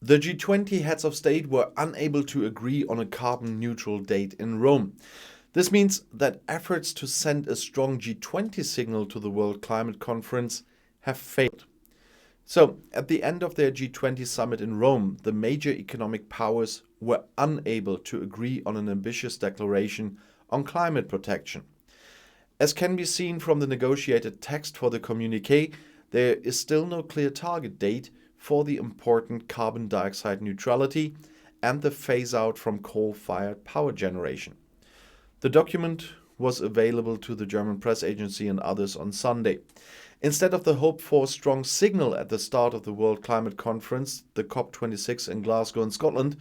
The G20 heads of state were unable to agree on a carbon neutral date in Rome. This means that efforts to send a strong G20 signal to the World Climate Conference have failed. So, at the end of their G20 summit in Rome, the major economic powers were unable to agree on an ambitious declaration on climate protection. As can be seen from the negotiated text for the communiqué, there is still no clear target date for the important carbon dioxide neutrality and the phase out from coal-fired power generation. The document was available to the German press agency and others on Sunday. Instead of the hope for a strong signal at the start of the World Climate Conference, the COP26 in Glasgow in Scotland,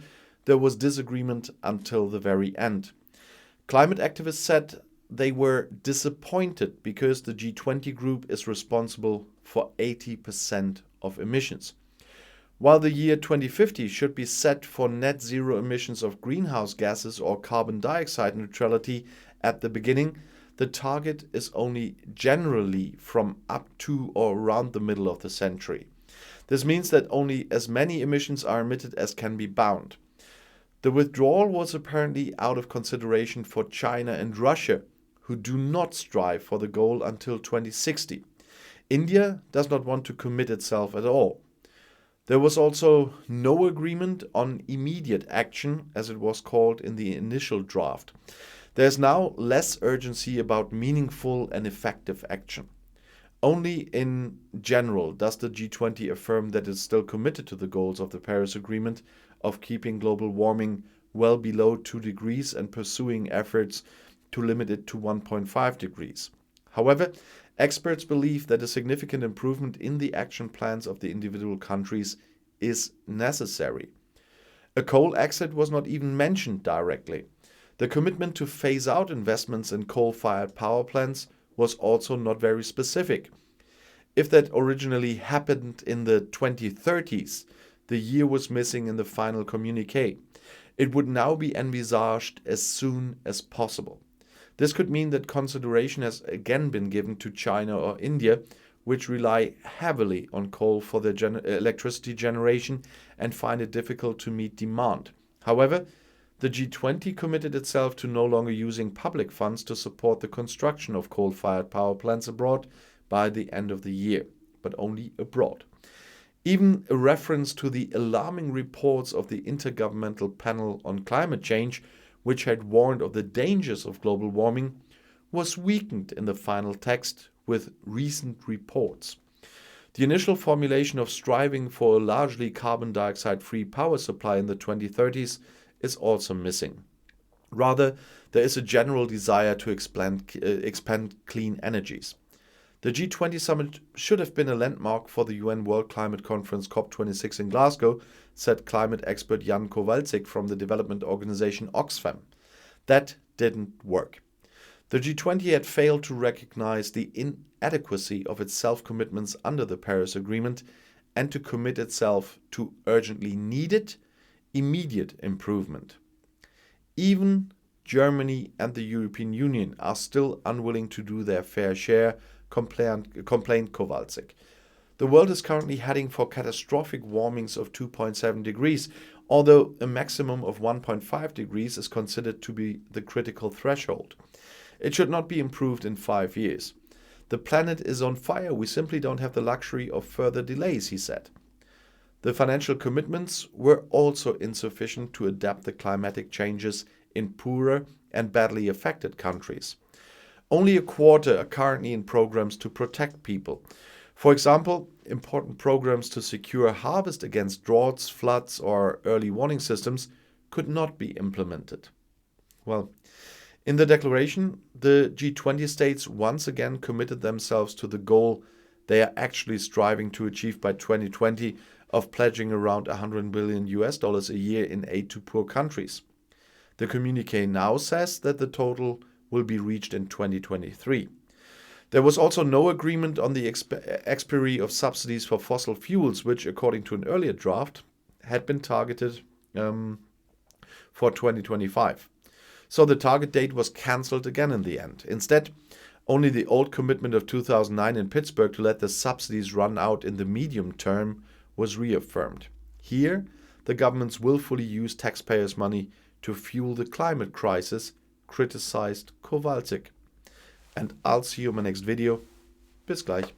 there was disagreement until the very end. Climate activists said they were disappointed because the G20 group is responsible for 80% of emissions. While the year 2050 should be set for net zero emissions of greenhouse gases or carbon dioxide neutrality at the beginning, the target is only generally from up to or around the middle of the century. This means that only as many emissions are emitted as can be bound. The withdrawal was apparently out of consideration for China and Russia, who do not strive for the goal until 2060. India does not want to commit itself at all. There was also no agreement on immediate action, as it was called in the initial draft. There is now less urgency about meaningful and effective action. Only in general does the G20 affirm that it is still committed to the goals of the Paris Agreement of keeping global warming well below 2 degrees and pursuing efforts to limit it to 1.5 degrees. However, experts believe that a significant improvement in the action plans of the individual countries is necessary. A coal exit was not even mentioned directly. The commitment to phase out investments in coal-fired power plants was also not very specific. If that originally happened in the 2030s, the year was missing in the final communiqué. It would now be envisaged as soon as possible. This could mean that consideration has again been given to China or India, which rely heavily on coal for their electricity generation and find it difficult to meet demand. However, the G20 committed itself to no longer using public funds to support the construction of coal-fired power plants abroad by the end of the year, but only abroad. Even a reference to the alarming reports of the Intergovernmental Panel on Climate Change, which had warned of the dangers of global warming, was weakened in the final text with recent reports. The initial formulation of striving for a largely carbon dioxide-free power supply in the 2030s is also missing. Rather, there is a general desire to expand clean energies. The G20 summit should have been a landmark for the UN World Climate Conference COP26 in Glasgow, said climate expert Jan Kowalczyk from the development organization Oxfam. That didn't work. The G20 had failed to recognize the inadequacy of its self-commitments under the Paris Agreement and to commit itself to urgently needed, immediate improvement. Even Germany and the European Union are still unwilling to do their fair share, complained Kowalczyk. The world is currently heading for catastrophic warmings of 2.7 degrees, although a maximum of 1.5 degrees is considered to be the critical threshold. It should not be improved in 5 years. The planet is on fire. We simply don't have the luxury of further delays, he said. The financial commitments were also insufficient to adapt the climatic changes in poorer and badly affected countries. Only a quarter are currently in programs to protect people. For example, important programs to secure harvest against droughts, floods, or early warning systems could not be implemented. Well, in the declaration, the G20 states once again committed themselves to the goal they are actually striving to achieve by 2020 of pledging around $100 billion a year in aid to poor countries. The communiqué now says that the total will be reached in 2023. There was also no agreement on the expiry of subsidies for fossil fuels, which, according to an earlier draft, had been targeted for 2025. So the target date was cancelled again in the end. Instead, only the old commitment of 2009 in Pittsburgh to let the subsidies run out in the medium term was reaffirmed. Here, the governments willfully use taxpayers' money to fuel the climate crisis, criticized Kowalczyk. And I'll see you in my next video. Bis gleich.